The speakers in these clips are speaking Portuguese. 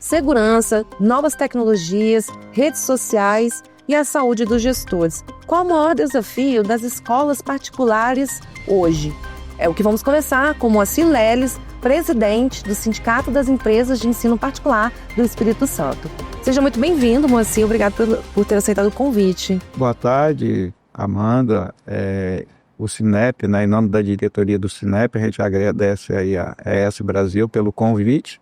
segurança, novas tecnologias, redes sociais e a saúde dos gestores. Qual o maior desafio das escolas particulares hoje? É o que vamos conversar com Moacir Leles, presidente do Sindicato das Empresas de Ensino Particular do Espírito Santo. Seja muito bem-vindo, Moacir. Obrigado por ter aceitado o convite. Boa tarde, Amanda. O Sinep, em nome da diretoria do Sinep, a gente agradece aí a ES Brasil pelo convite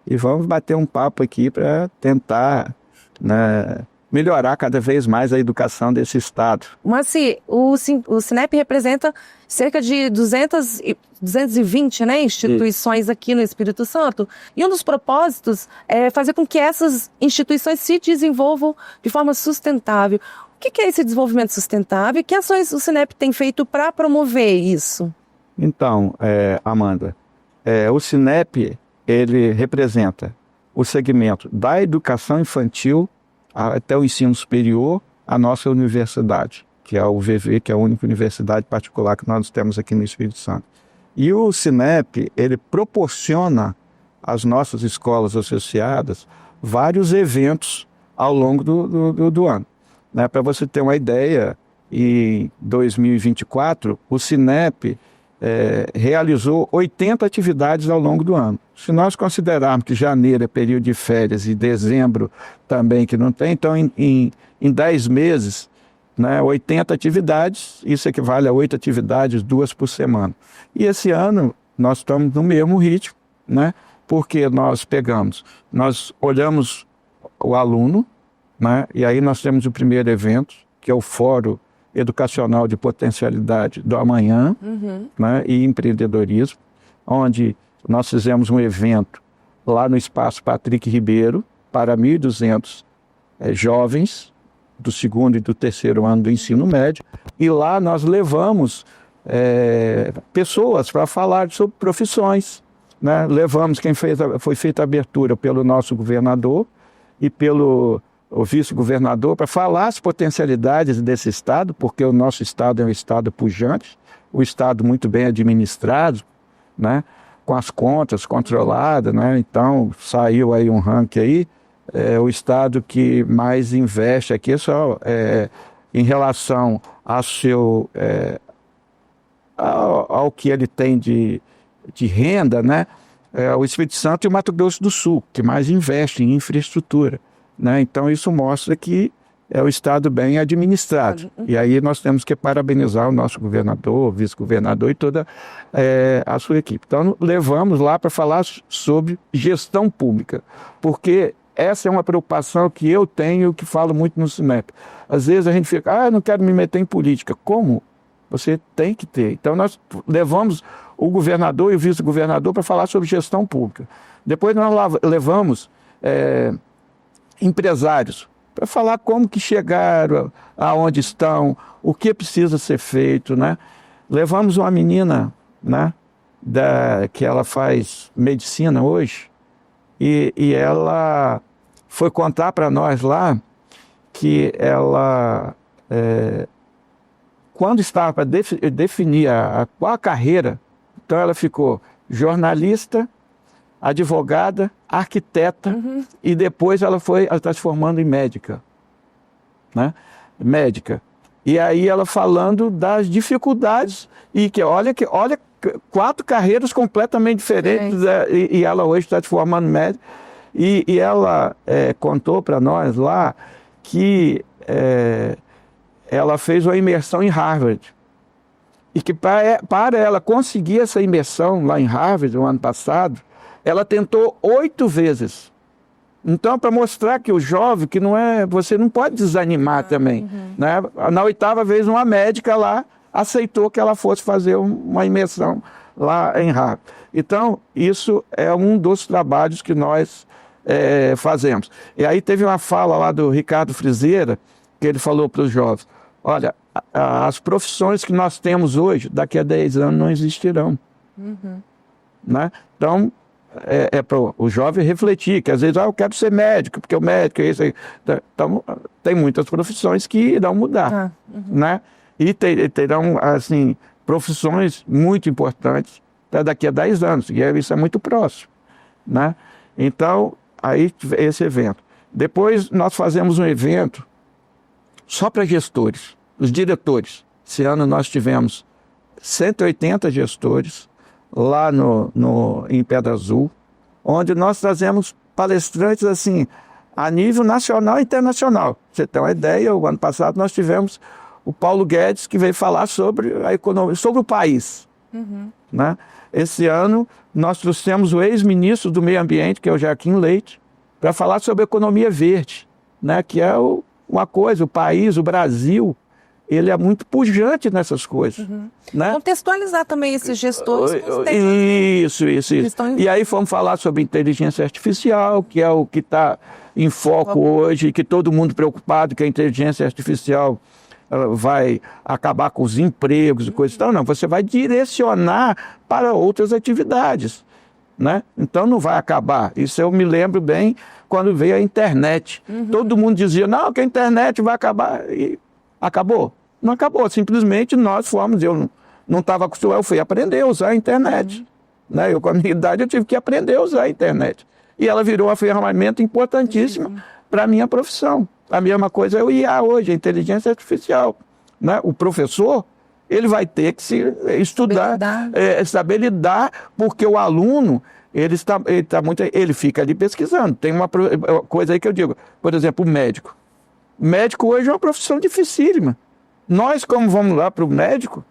e vamos bater um papo aqui para tentar melhorar cada vez mais a educação desse estado. Moacir, o Sinep representa cerca de 220 instituições aqui no Espírito Santo, e um dos propósitos é fazer com que essas instituições se desenvolvam de forma sustentável. O que é esse desenvolvimento sustentável e que ações o Sinep tem feito para promover isso? Então, Amanda, o Sinep ele representa o segmento da educação infantil até o ensino superior, a nossa universidade, que é a UVV, que é a única universidade particular que nós temos aqui no Espírito Santo. E o Sinep, ele proporciona às nossas escolas associadas vários eventos ao longo do ano. Para você ter uma ideia, em 2024, o Sinep realizou 80 atividades ao longo do ano. Se nós considerarmos que janeiro é período de férias e dezembro também que não tem, então em 10 meses, 80 atividades, isso equivale a 8 atividades, 2 por semana. E esse ano nós estamos no mesmo ritmo, porque nós olhamos o aluno, e aí nós temos o primeiro evento, que é o Fórum Educacional de Potencialidade do Amanhã, e Empreendedorismo, onde nós fizemos um evento lá no Espaço Patrick Ribeiro para 1.200 jovens do segundo e do terceiro ano do ensino médio, e lá nós levamos pessoas para falar sobre profissões. Levamos foi feita a abertura pelo nosso governador e pelo o vice-governador para falar as potencialidades desse estado, porque o nosso estado é um estado pujante, um estado muito bem administrado, com as contas controladas, então saiu aí um ranking aí, o estado que mais investe aqui só em relação ao que ele tem de renda, o Espírito Santo e o Mato Grosso do Sul, que mais investe em infraestrutura. Então isso mostra que é o estado bem administrado. E aí nós temos que parabenizar o nosso governador, o vice-governador e toda a sua equipe. Então levamos lá para falar sobre gestão pública, porque essa é uma preocupação que eu tenho, que falo muito no Sinep. Às vezes a gente fica, eu não quero me meter em política. Como? Você tem que ter. Então nós levamos o governador e o vice-governador para falar sobre gestão pública. Depois nós levamos empresários para falar como que chegaram, aonde estão, o que precisa ser feito. Levamos uma menina que ela faz medicina hoje, e ela foi contar para nós lá que ela, quando estava para definir qual a carreira, então ela ficou jornalista, advogada, arquiteta, e depois ela está se formando em médica. Médica. E aí ela falando das dificuldades, e que olha 4 carreiras completamente diferentes, e ela hoje está se formando em médica, e ela contou para nós lá que ela fez uma imersão em Harvard, e que para ela conseguir essa imersão lá em Harvard, no ano passado, ela tentou 8 vezes. Então, para mostrar que o jovem, que você não pode desanimar também. Na 8ª vez, uma médica lá aceitou que ela fosse fazer uma imersão lá em Harvard. Então, isso é um dos trabalhos que nós fazemos. E aí teve uma fala lá do Ricardo Frizeira, que ele falou para os jovens, olha, as profissões que nós temos hoje, daqui a 10 anos não existirão. Então, para o jovem refletir, que às vezes eu quero ser médico, porque o médico é isso aí. Então, tem muitas profissões que irão mudar, e terão assim, profissões muito importantes daqui a 10 anos, e isso é muito próximo. Então, aí esse evento. Depois nós fazemos um evento só para gestores, os diretores. Esse ano nós tivemos 180 gestores lá em Pedra Azul, onde nós trazemos palestrantes assim, a nível nacional e internacional. Pra você ter uma ideia, o ano passado nós tivemos o Paulo Guedes, que veio falar sobre a economia, sobre o país. Né? Esse ano nós trouxemos o ex-ministro do Meio Ambiente, que é o Joaquim Leite, para falar sobre economia verde, né? Que é uma coisa, o país, o Brasil, ele é muito pujante nessas coisas. Né? Contextualizar também esses gestores. Isso. E aí fomos falar sobre inteligência artificial, que é o que está em foco hoje, que todo mundo preocupado que a inteligência artificial vai acabar com os empregos e coisas. Então, não, você vai direcionar para outras atividades. Né? Então não vai acabar. Isso eu me lembro bem quando veio a internet. Todo mundo dizia, não, que a internet vai acabar. E acabou? Não acabou. Simplesmente nós fomos, eu não estava acostumado, eu fui aprender a usar a internet. Né? Eu, com a minha idade, eu tive que aprender a usar a internet. E ela virou uma ferramenta importantíssima para a minha profissão. A mesma coisa é o IA hoje, a inteligência artificial. Né? O professor, ele vai ter que se estudar, saber lidar, porque o aluno, ele fica ali pesquisando. Tem uma coisa aí que eu digo, por exemplo, o médico. O médico hoje é uma profissão dificílima. Nós, como vamos lá para o médico,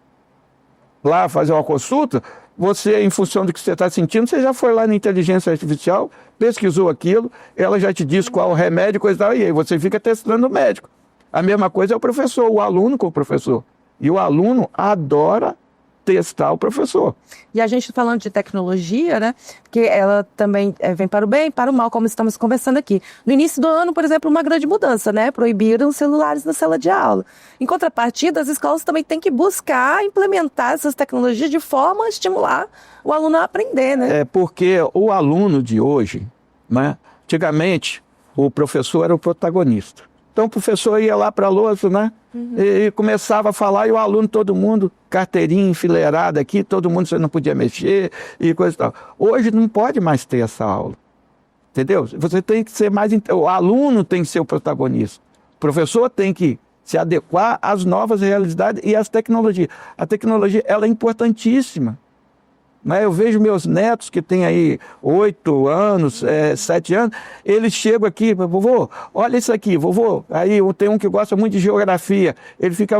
lá fazer uma consulta, você, em função do que você está sentindo, você já foi lá na inteligência artificial, pesquisou aquilo, ela já te diz qual o remédio, coisa e tal, e aí você fica testando o médico. A mesma coisa é o professor, o aluno com o professor. E o aluno adora testar o professor. E a gente falando de tecnologia, né, que ela também vem para o bem e para o mal, como estamos conversando aqui. No início do ano, por exemplo, uma grande mudança, né, proibiram os celulares na sala de aula. Em contrapartida, as escolas também têm que buscar implementar essas tecnologias de forma a estimular o aluno a aprender, né? É porque o aluno de hoje, né, antigamente, o professor era o protagonista. Então o professor ia lá para a lousa, né? E começava a falar, e o aluno, todo mundo, carteirinha enfileirada aqui, todo mundo você não podia mexer e coisa e tal. Hoje não pode mais ter essa aula. Entendeu? Você tem que ser mais. O aluno tem que ser o protagonista. O professor tem que se adequar às novas realidades e às tecnologias. A tecnologia, ela é importantíssima. Eu vejo meus netos que têm aí 8 anos, 7 anos, eles chegam aqui, vovô, olha isso aqui, vovô. Aí tem um que gosta muito de geografia, ele fica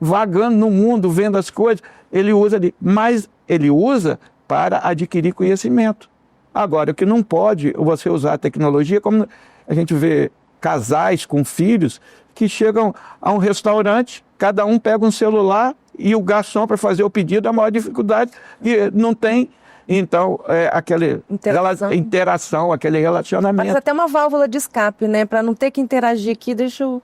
vagando no mundo, vendo as coisas, ele usa ali, mas ele usa para adquirir conhecimento. Agora, o que não pode você usar a tecnologia, como a gente vê casais com filhos que chegam a um restaurante, cada um pega um celular, e o garçom, para fazer o pedido, a maior dificuldade, e não tem, então, aquela interação, aquele relacionamento. Mas até uma válvula de escape, né? Para não ter que interagir aqui, deixa eu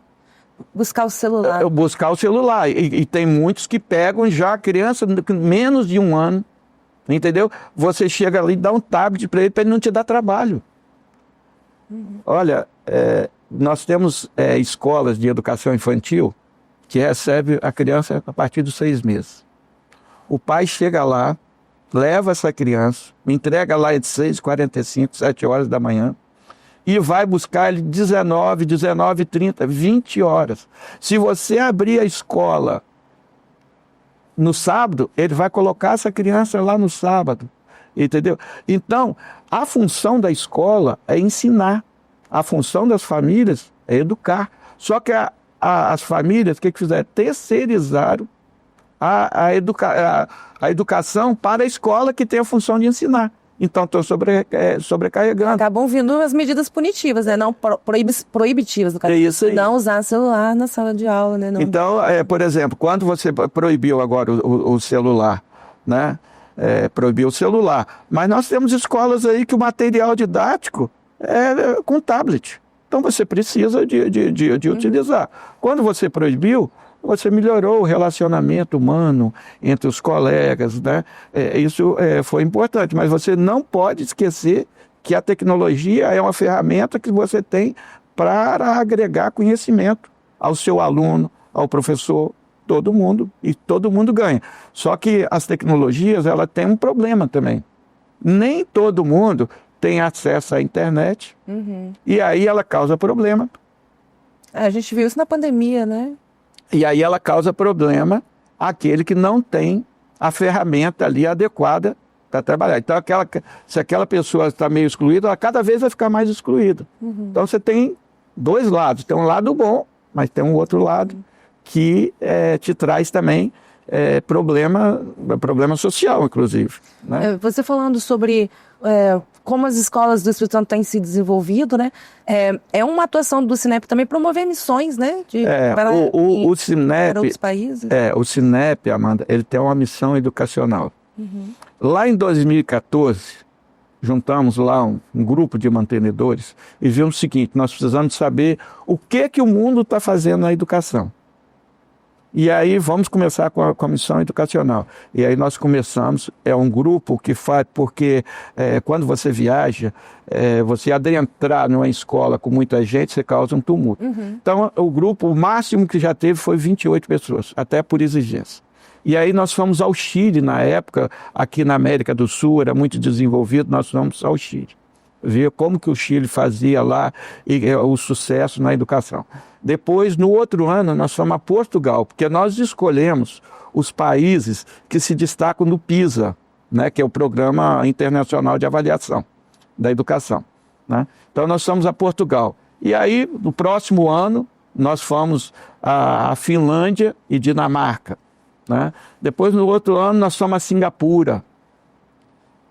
buscar o celular. Buscar o celular. E tem muitos que pegam já a criança, menos de 1 ano, entendeu? Você chega ali e dá um tablet para ele não te dar trabalho. Olha, nós temos escolas de educação infantil que recebe a criança a partir dos 6 meses. O pai chega lá, leva essa criança, entrega lá entre 6h45, 7 horas da manhã, e vai buscar ele 19, 19h30, 20 horas. Se você abrir a escola no sábado, ele vai colocar essa criança lá no sábado, entendeu? Então, a função da escola é ensinar, a função das famílias é educar. Só que as famílias, o que fizeram? Terceirizaram a educação para a escola, que tem a função de ensinar. Então, estão sobrecarregando. Acabam vindo as medidas punitivas, né? Não proibitivas, no caso. Isso aí. Não usar celular na sala de aula, né? Não. Então, por exemplo, quando você proibiu agora o celular, né? Proibiu o celular. Mas nós temos escolas aí que o material didático é com tablet. Então você precisa de utilizar. Quando você proibiu, você melhorou o relacionamento humano entre os colegas, né? Isso foi importante, mas você não pode esquecer que a tecnologia é uma ferramenta que você tem para agregar conhecimento ao seu aluno, ao professor, todo mundo, e todo mundo ganha. Só que as tecnologias, ela tem um problema também. Nem todo mundo tem acesso à internet, e aí ela causa problema. A gente viu isso na pandemia, né? E aí ela causa problema àquele que não tem a ferramenta ali adequada para trabalhar. Então, se aquela pessoa está meio excluída, ela cada vez vai ficar mais excluída. Então, você tem dois lados. Tem um lado bom, mas tem um outro lado que te traz também problema social, inclusive. Né? Você falando sobre como as escolas do Espírito Santo têm se desenvolvido, né? É uma atuação do Cinep também promover missões, né? Para outros países. O Cinep, Amanda, ele tem uma missão educacional. Lá em 2014, juntamos lá um grupo de mantenedores e vimos o seguinte: nós precisamos saber o que o mundo está fazendo na educação. E aí vamos começar com a missão educacional. E aí nós começamos, é um grupo que faz, porque quando você viaja, você adentrar numa escola com muita gente, você causa um tumulto. Então o grupo, o máximo que já teve foi 28 pessoas, até por exigência. E aí nós fomos ao Chile na época, aqui na América do Sul, era muito desenvolvido, nós fomos ao Chile. Ver como que o Chile fazia lá e o sucesso na educação. Depois, no outro ano, nós fomos a Portugal, porque nós escolhemos os países que se destacam no PISA, né, que é o Programa Internacional de Avaliação da Educação. Né? Então, nós fomos a Portugal. E aí, no próximo ano, nós fomos a Finlândia e Dinamarca. Né? Depois, no outro ano, nós fomos a Singapura.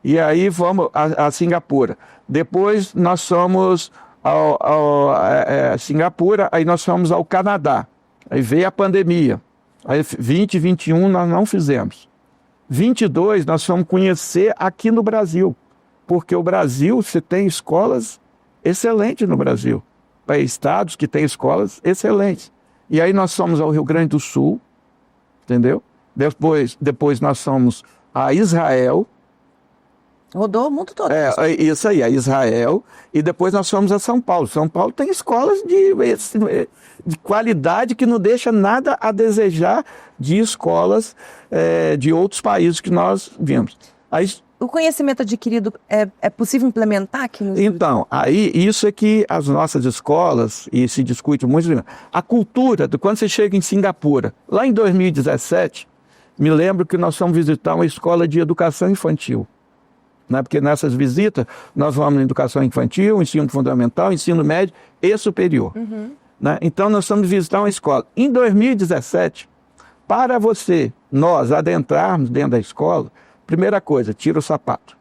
E aí vamos a Singapura. Depois nós fomos a Singapura, aí nós fomos ao Canadá. Aí veio a pandemia. Aí 20, 21 nós não fizemos. 22 nós fomos conhecer aqui no Brasil. Porque o Brasil, você tem escolas excelentes no Brasil. Tem estados que têm escolas excelentes. E aí nós fomos ao Rio Grande do Sul, entendeu? Depois nós fomos a Israel. Rodou o mundo todo. Isso aí, a Israel. E depois nós fomos a São Paulo. São Paulo tem escolas de qualidade que não deixa nada a desejar de escolas de outros países que nós vimos. Aí, o conhecimento adquirido é possível implementar aqui no Espírito? Então, aí isso é que as nossas escolas, e se discute muito, a cultura de quando você chega em Singapura. Lá em 2017, me lembro que nós fomos visitar uma escola de educação infantil. Né? Porque nessas visitas nós vamos em educação infantil, ensino fundamental, ensino médio e superior. Né? Então nós vamos visitar uma escola. Em 2017, para nós adentrarmos dentro da escola, primeira coisa, tira o sapato.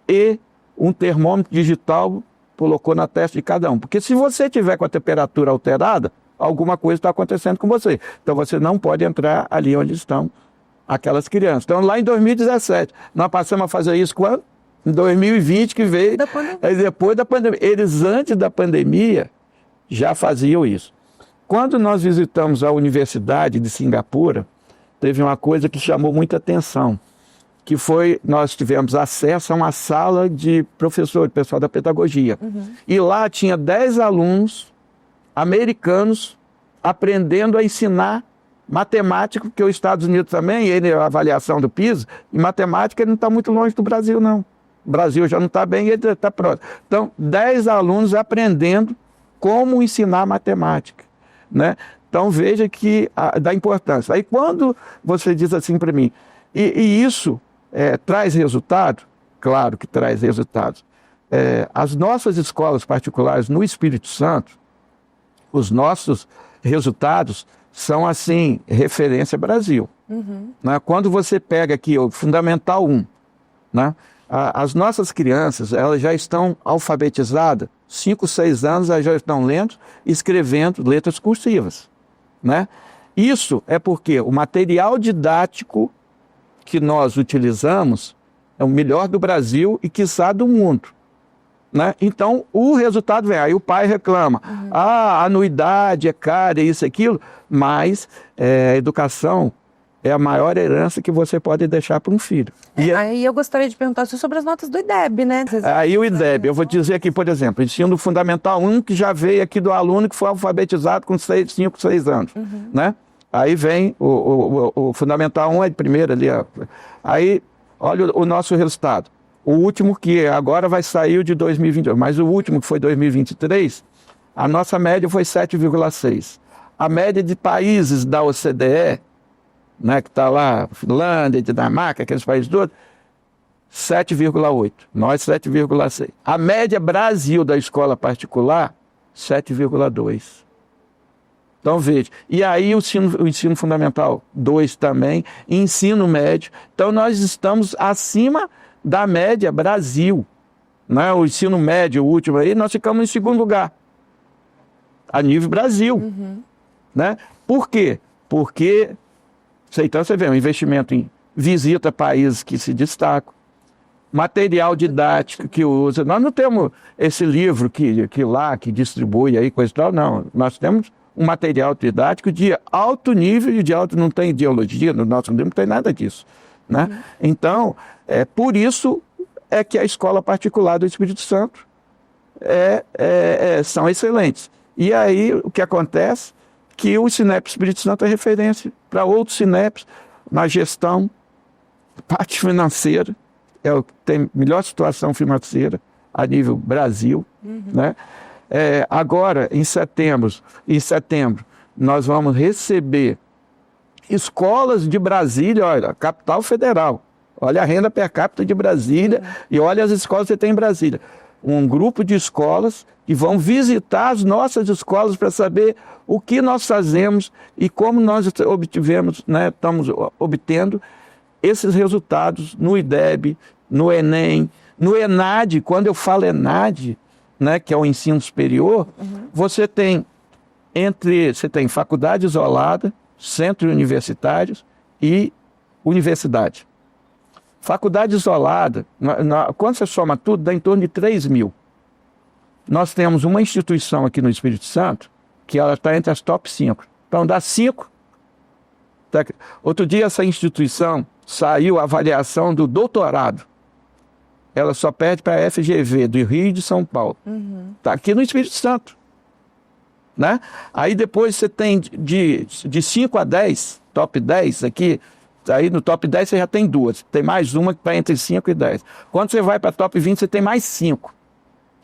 E um termômetro digital colocou na testa de cada um. Porque se você tiver com a temperatura alterada, alguma coisa está acontecendo com você. Então você não pode entrar ali onde estão aquelas crianças. Então, lá em 2017, nós passamos a fazer isso quando? Em 2020, que veio depois da pandemia. Eles, antes da pandemia, já faziam isso. Quando nós visitamos a Universidade de Singapura, teve uma coisa que chamou muita atenção, que foi, nós tivemos acesso a uma sala de professor, pessoal da pedagogia. E lá tinha 10 alunos americanos aprendendo a ensinar matemática, porque os Estados Unidos também, a avaliação do PISA, em matemática ele não está muito longe do Brasil, não. O Brasil já não está bem e ele está próximo. Então, 10 alunos aprendendo como ensinar matemática. Né? Então, veja que dá importância. Aí, quando você diz assim para mim, e isso traz resultado? Claro que traz resultados. As nossas escolas particulares no Espírito Santo, os nossos resultados são, assim, referência Brasil. Né? Quando você pega aqui o Fundamental 1, né? As nossas crianças, elas já estão alfabetizadas, 5, 6 anos, elas já estão lendo e escrevendo letras cursivas. Né? Isso é porque o material didático que nós utilizamos é o melhor do Brasil e, quiçá, do mundo. Né? Então, o resultado vem. Aí o pai reclama. A anuidade é cara, isso, aquilo. Mas a educação é a maior herança que você pode deixar para um filho. Aí eu gostaria de perguntar sobre as notas do IDEB, né? Aí o IDEB, eu vou dizer aqui, por exemplo, ensino fundamental 1, que já veio aqui do aluno que foi alfabetizado com 5, 6 anos. Né? Aí vem o fundamental 1, é de primeira ali. Aí, olha o nosso resultado. O último que agora vai sair o de 2022, mas o último que foi 2023, a nossa média foi 7,6. A média de países da OCDE, né, que está lá, Finlândia, Dinamarca, aqueles países todos, 7,8. Nós, 7,6. A média Brasil da escola particular, 7,2. Então, veja. E aí o ensino fundamental 2 também, ensino médio. Então, nós estamos acima da média Brasil. Né? O ensino médio, o último aí, nós ficamos em segundo lugar. A nível Brasil. Né? Por quê? Porque, então você vê, um investimento em visita a países que se destacam, material didático que usa. Nós não temos esse livro que distribui aí, coisa e tal, não. Nós temos um material didático de alto nível e de alto, não tem ideologia, no nosso livro não tem nada disso. Né? Então, por isso é que a escola particular do Espírito Santo são excelentes. E aí o que acontece? Que o Sinep Espírito Santo é referência para outros Sinepes na gestão, parte financeira, é o que tem melhor situação financeira a nível Brasil. Né? Agora, em setembro, nós vamos receber escolas de Brasília, olha, capital federal, olha a renda per capita de Brasília e olha as escolas que você tem em Brasília. Um grupo de escolas que vão visitar as nossas escolas para saber o que nós fazemos e como nós obtivemos, né, estamos obtendo esses resultados no IDEB, no Enem, no ENAD. Quando eu falo ENAD, né, que é o ensino superior, você tem faculdade isolada, centros universitários e universidade. Faculdade isolada, quando você soma tudo, dá em torno de 3 mil. Nós temos uma instituição aqui no Espírito Santo que ela está entre as top 5. Então dá 5. Outro dia essa instituição saiu a avaliação do doutorado. Ela só perde para a FGV do Rio e de São Paulo. Está aqui no Espírito Santo. Né? Aí depois você tem de 5 a 10, top 10 aqui. Aí no top 10 você já tem 2. Tem mais uma que está entre 5 e 10. Quando você vai para top 20, você tem mais 5.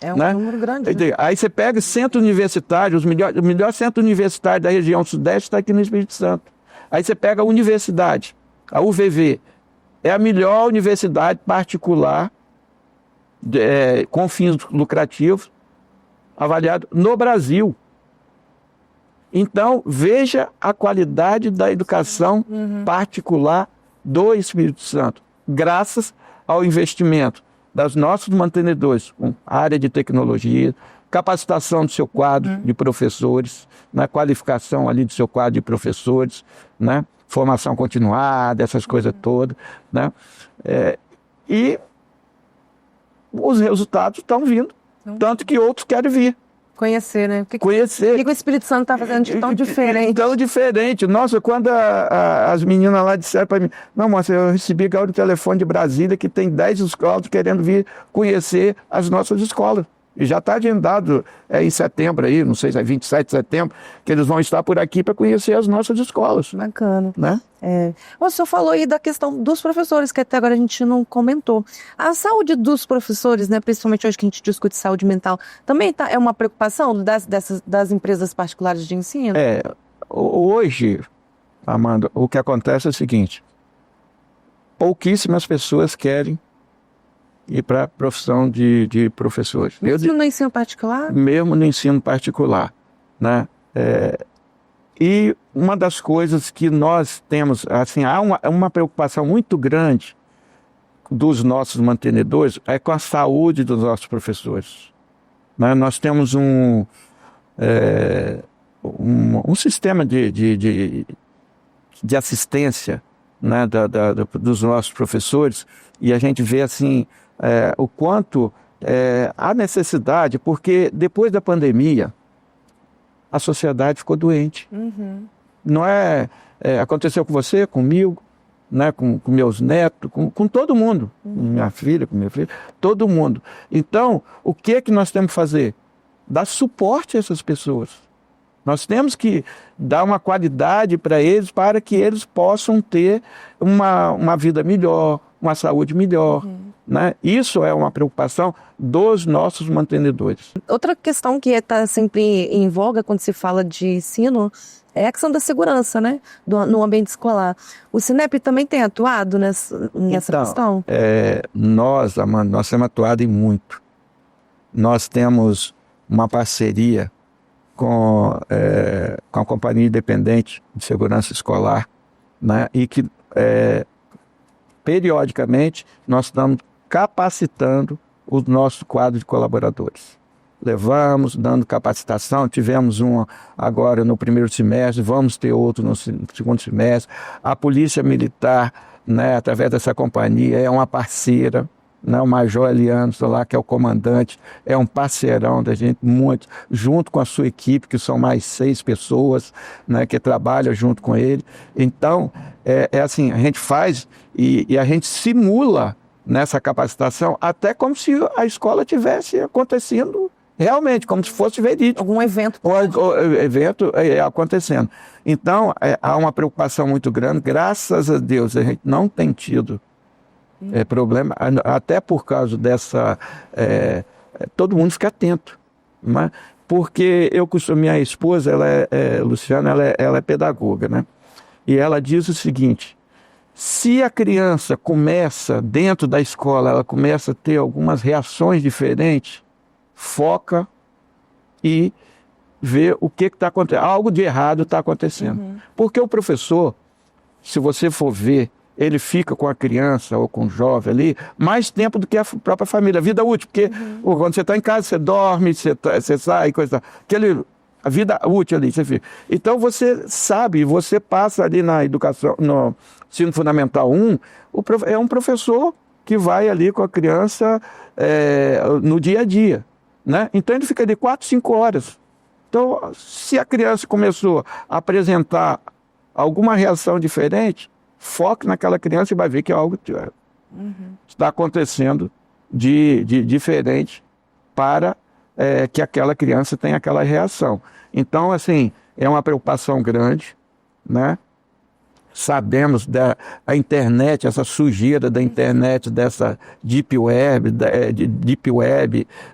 É um número grande. Né? Aí você pega centro universitário, o melhor centro universitário da região sudeste está aqui no Espírito Santo. Aí você pega a universidade, a UVV. É a melhor universidade particular com fins lucrativos avaliado no Brasil. Então, veja a qualidade da educação particular do Espírito Santo, graças ao investimento dos nossos mantenedores, com área de tecnologia, capacitação do seu quadro de professores, né, qualificação ali do seu quadro de professores, né, formação continuada, essas coisas todas. Né, e os resultados estão vindo, tanto que outros querem vir. Conhecer, né? Conhecer. O que o Espírito Santo está fazendo de tão diferente? Tão diferente. Nossa, quando as meninas lá disseram para mim, não, moça, eu recebi agora o telefone de Brasília que tem 10 escolas querendo vir conhecer as nossas escolas. E já está agendado em setembro aí, não sei se é 27 de setembro, que eles vão estar por aqui para conhecer as nossas escolas. Bacana. Né? O senhor falou aí da questão dos professores, que até agora a gente não comentou. A saúde dos professores, né, principalmente hoje que a gente discute saúde mental, também é uma preocupação das empresas particulares de ensino? Hoje, Amanda, o que acontece é o seguinte, pouquíssimas pessoas querem ir para a profissão de professores. Mesmo no ensino particular? Mesmo no ensino particular. Né? E uma das coisas que nós temos, assim, há uma preocupação muito grande dos nossos mantenedores é com a saúde dos nossos professores. Né? Nós temos um sistema de assistência, né, dos nossos professores, e a gente vê assim o quanto há necessidade, porque depois da pandemia a sociedade ficou doente. Não aconteceu com você, comigo, né, com meus netos, com todo mundo, com minha filha, com meu filho, todo mundo. Então, o que é que nós temos que fazer? Dar suporte a essas pessoas. Nós temos que dar uma qualidade para eles, para que eles possam ter uma vida melhor, uma saúde melhor. né? Isso é uma preocupação dos nossos mantenedores. Outra questão que está sempre em voga quando se fala de ensino é a questão da segurança, né? No ambiente escolar. O Sinep também tem atuado nessa questão? Nós, Amanda, nós temos atuado em muito. Nós temos uma parceria com a Companhia Independente de Segurança Escolar, né? E que periodicamente nós estamos capacitando o nosso quadro de colaboradores. Levamos, dando capacitação, tivemos um agora no primeiro semestre, vamos ter outro no segundo semestre. A Polícia Militar, né, através dessa companhia, é uma parceira, né, o Major Eliano lá, que é o comandante, é um parceirão da gente, muito, junto com a sua equipe, que são mais 6 pessoas, né, que trabalham junto com ele. Então, assim, a gente faz e a gente simula nessa capacitação até como se a escola tivesse acontecendo realmente, como se fosse verídico. Algum evento. O evento acontecendo. Então, há uma preocupação muito grande. Graças a Deus, a gente não tem tido problema, até por causa dessa... todo mundo fica atento. Né? Porque minha esposa, Luciana, ela é pedagoga, né? E ela diz o seguinte: se a criança começa, dentro da escola, ela começa a ter algumas reações diferentes, foca e vê o que está acontecendo. Algo de errado está acontecendo. Porque o professor, se você for ver, ele fica com a criança ou com o jovem ali mais tempo do que a própria família, a vida útil. Porque quando você está em casa, você dorme, você sai, coisa tal. A vida útil ali, você fica. Então você sabe, você passa ali na educação, no ensino fundamental 1, é um professor que vai ali com a criança no dia a dia. Né? Então ele fica ali 4, 5 horas. Então, se a criança começou a apresentar alguma reação diferente, foque naquela criança e vai ver que algo está acontecendo de diferente para que aquela criança tenha aquela reação. Então, assim, é uma preocupação grande, né? Sabemos da internet, essa sujeira da internet, dessa deep web,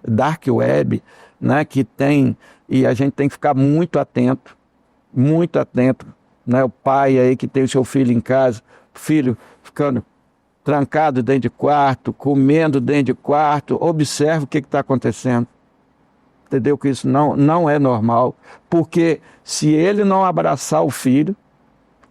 dark web, né, que tem, e a gente tem que ficar muito atento, né? O pai aí que tem o seu filho em casa, o filho ficando trancado dentro de quarto, comendo dentro de quarto, observe o que está acontecendo. Entendeu? Que isso não é normal, porque se ele não abraçar o filho,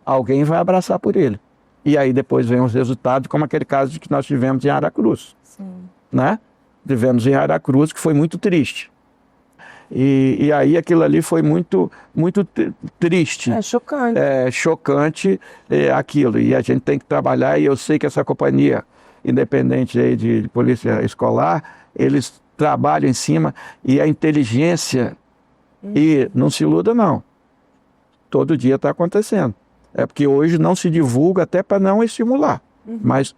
alguém vai abraçar por ele. E aí depois vem os resultados, como aquele caso que nós tivemos em Aracruz. Sim. Né? Tivemos em Aracruz, que foi muito triste. E aí aquilo ali foi muito, muito triste. Chocante. Chocante aquilo. E a gente tem que trabalhar, e eu sei que essa companhia independente aí de polícia escolar, eles trabalham em cima, e a inteligência, e não se iluda não, todo dia está acontecendo. É porque hoje não se divulga até para não estimular, mas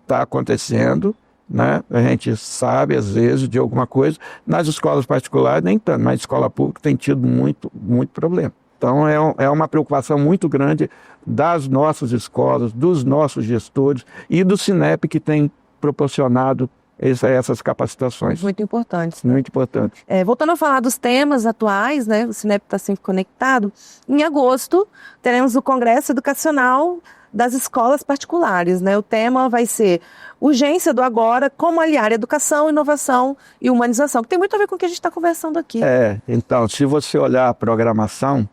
está acontecendo, né? A gente sabe às vezes de alguma coisa. Nas escolas particulares nem tanto, mas escola pública tem tido muito problema. Então é uma preocupação muito grande das nossas escolas, dos nossos gestores e do Sinep, que tem proporcionado essas capacitações. Muito importantes. Né? Muito importantes. Voltando a falar dos temas atuais, né? O Sinep está sempre conectado. Em agosto, teremos o Congresso Educacional das Escolas Particulares. Né? O tema vai ser Urgência do Agora, como aliar educação, inovação e humanização, que tem muito a ver com o que a gente está conversando aqui. Então, se você olhar a programação,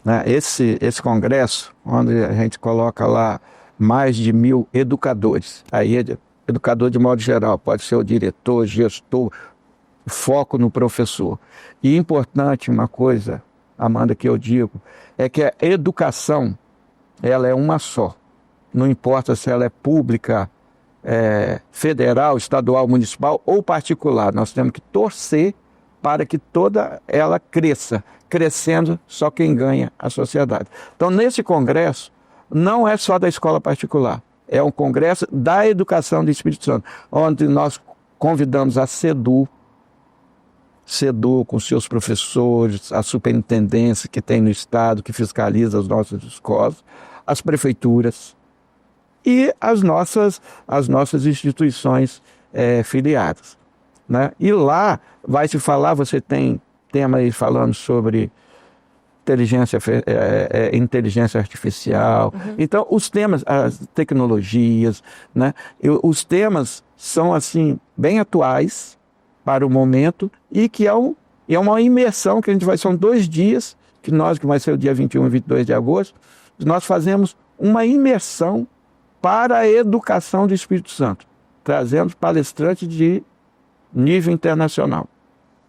né, esse congresso, onde a gente coloca lá mais de 1.000 educadores, aí educador de modo geral, pode ser o diretor, gestor, foco no professor. E importante uma coisa, Amanda, que eu digo, é que a educação, ela é uma só. Não importa se ela é pública, federal, estadual, municipal ou particular. Nós temos que torcer para que toda ela cresça. Crescendo, só quem ganha a sociedade. Então, nesse congresso, não é só da escola particular. É um congresso da educação do Espírito Santo, onde nós convidamos a SEDU com seus professores, a superintendência que tem no estado, que fiscaliza as nossas escolas, as prefeituras, e as nossas instituições filiadas, né? E lá vai se falar, você tem tema aí falando sobre inteligência artificial. Então, os temas, as tecnologias, né? Os temas são, assim, bem atuais para o momento e que é uma imersão que a gente vai, são 2 dias, que vai ser o dia 21 e 22 de agosto, nós fazemos uma imersão para a educação do Espírito Santo, trazendo palestrantes de nível internacional.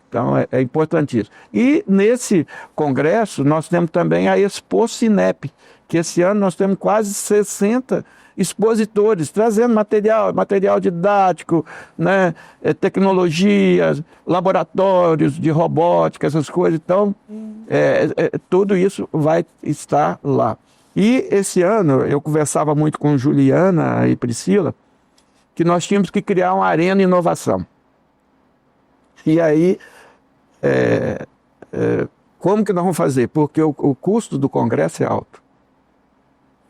Então, é importantíssimo. E nesse congresso, nós temos também a Expo Sinep, que esse ano nós temos quase 60 expositores, trazendo material didático, né, tecnologias, laboratórios de robótica, essas coisas. Então, tudo isso vai estar lá. E esse ano, eu conversava muito com Juliana e Priscila, que nós tínhamos que criar uma arena de inovação. E aí, como que nós vamos fazer? Porque o custo do congresso é alto.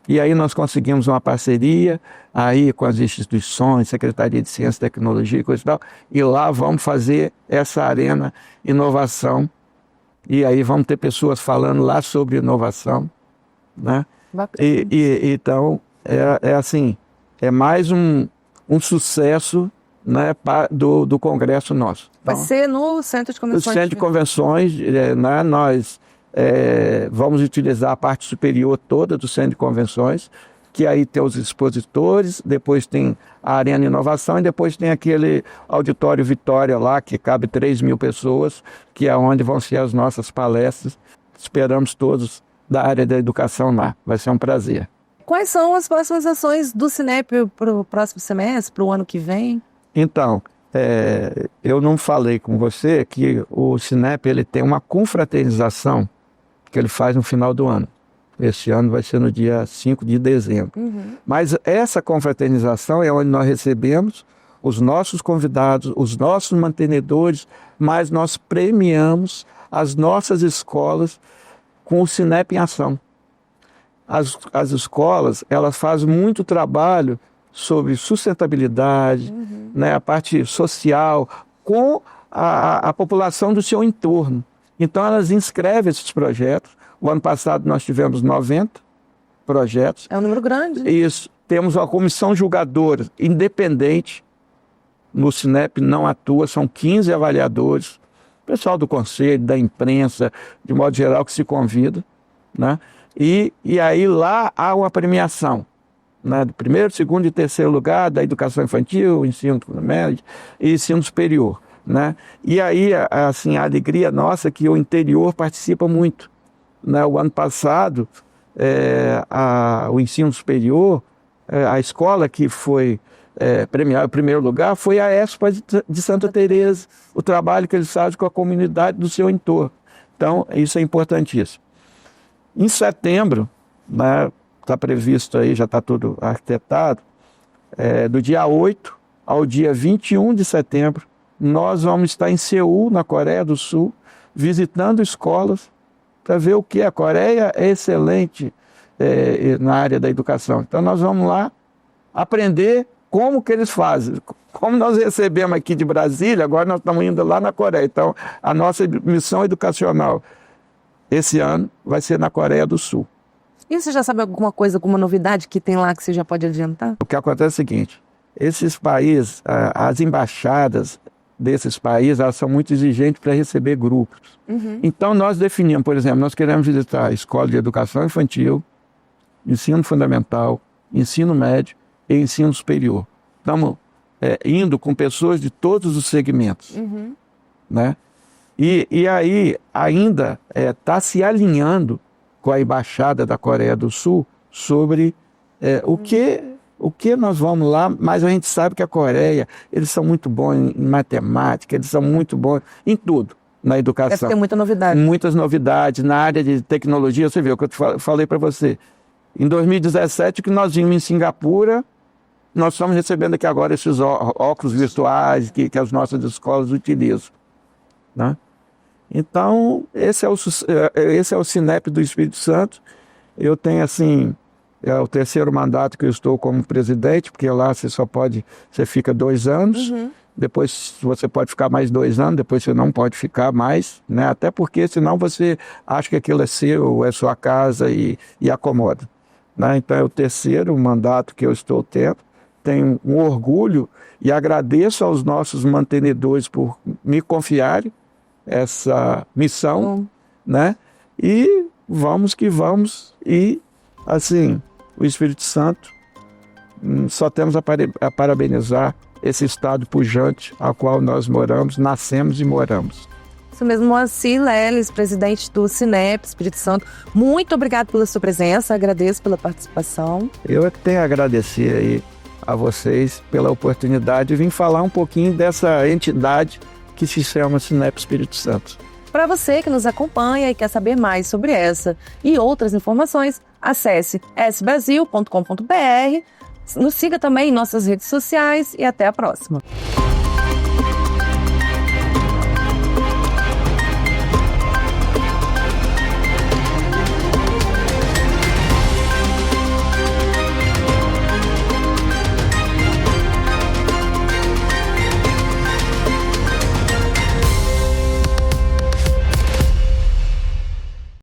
E aí nós conseguimos uma parceria aí com as instituições, Secretaria de Ciência e Tecnologia e coisa e tal, e lá vamos fazer essa arena inovação. E aí vamos ter pessoas falando lá sobre inovação, né? Então, assim, é mais um sucesso, né, do congresso nosso. Vai ser no Centro de Convenções? No Centro de Convenções, né, nós vamos utilizar a parte superior toda do Centro de Convenções, que aí tem os expositores, depois tem a Arena de Inovação e depois tem aquele Auditório Vitória lá, que cabe 3.000 pessoas, que é onde vão ser as nossas palestras. Esperamos todos da área da educação lá. Vai ser um prazer. Quais são as próximas ações do Sinep para o próximo semestre, para o ano que vem? Então, eu não falei com você que o Sinep ele tem uma confraternização que ele faz no final do ano. Esse ano vai ser no dia 5 de dezembro. Mas essa confraternização é onde nós recebemos os nossos convidados, os nossos mantenedores, mas nós premiamos as nossas escolas com o Sinep em ação. As escolas, elas fazem muito trabalho sobre sustentabilidade, né, a parte social, com a população do seu entorno. Então, elas inscrevem esses projetos. O ano passado nós tivemos 90 projetos. É um número grande, né? Isso. Temos uma comissão julgadora independente. No Sinep não atua, são 15 avaliadores. Pessoal do conselho, da imprensa, de modo geral, que se convida, né? E aí lá há uma premiação, né, do 1º, 2º e 3º lugar da educação infantil, ensino médio e ensino superior, né? E aí, assim, a alegria nossa é que o interior participa muito, né? O ano passado, o ensino superior, a escola que foi premiada em 1º lugar foi a ESPA de Santa Teresa, o trabalho que eles fazem com a comunidade do seu entorno. Então, isso é importantíssimo. Em setembro, né, está previsto aí, já está tudo arquitetado, do dia 8 ao dia 21 de setembro, nós vamos estar em Seul, na Coreia do Sul, visitando escolas para ver o que a Coreia é excelente na área da educação. Então nós vamos lá aprender como que eles fazem. Como nós recebemos aqui de Brasília, agora nós estamos indo lá na Coreia. Então a nossa missão educacional esse ano vai ser na Coreia do Sul. E você já sabe alguma coisa, alguma novidade que tem lá que você já pode adiantar? O que acontece é o seguinte, esses países, as embaixadas desses países, elas são muito exigentes para receber grupos. Então nós definimos, por exemplo, nós queremos visitar a escola de educação infantil, ensino fundamental, ensino médio e ensino superior. Estamos indo com pessoas de todos os segmentos, né? E aí ainda está se alinhando com a embaixada da Coreia do Sul sobre o que nós vamos lá, mas a gente sabe que a Coreia, eles são muito bons em matemática, eles são muito bons em tudo, na educação. Deve ter muita novidade. Muitas novidades na área de tecnologia. Você viu o que eu falei para você. Em 2017, que nós vimos em Singapura, nós estamos recebendo aqui agora esses óculos virtuais que as nossas escolas utilizam, né? Então, esse é o Sinep do Espírito Santo. Eu tenho, assim, É o terceiro mandato que eu estou como presidente, porque lá você fica 2 anos, depois você pode ficar mais 2 anos, depois você não pode ficar mais, né? Até porque senão você acha que aquilo é seu, é sua casa e acomoda. Né? Então é o terceiro mandato que eu estou tendo. Tenho um orgulho e agradeço aos nossos mantenedores por me confiarem essa missão, né? E vamos que vamos. E assim, o Espírito Santo, só temos a parabenizar esse estado pujante ao qual nós moramos, nascemos e moramos. Isso mesmo, Moacir Leles, presidente do Sinep Espírito Santo. Muito obrigado pela sua presença, agradeço pela participação. Eu tenho a agradecer aí a vocês pela oportunidade de vir falar um pouquinho dessa entidade que se chama Sinep Espírito Santo. Para você que nos acompanha e quer saber mais sobre essa e outras informações, acesse sbrasil.com.br, nos siga também em nossas redes sociais e até a próxima.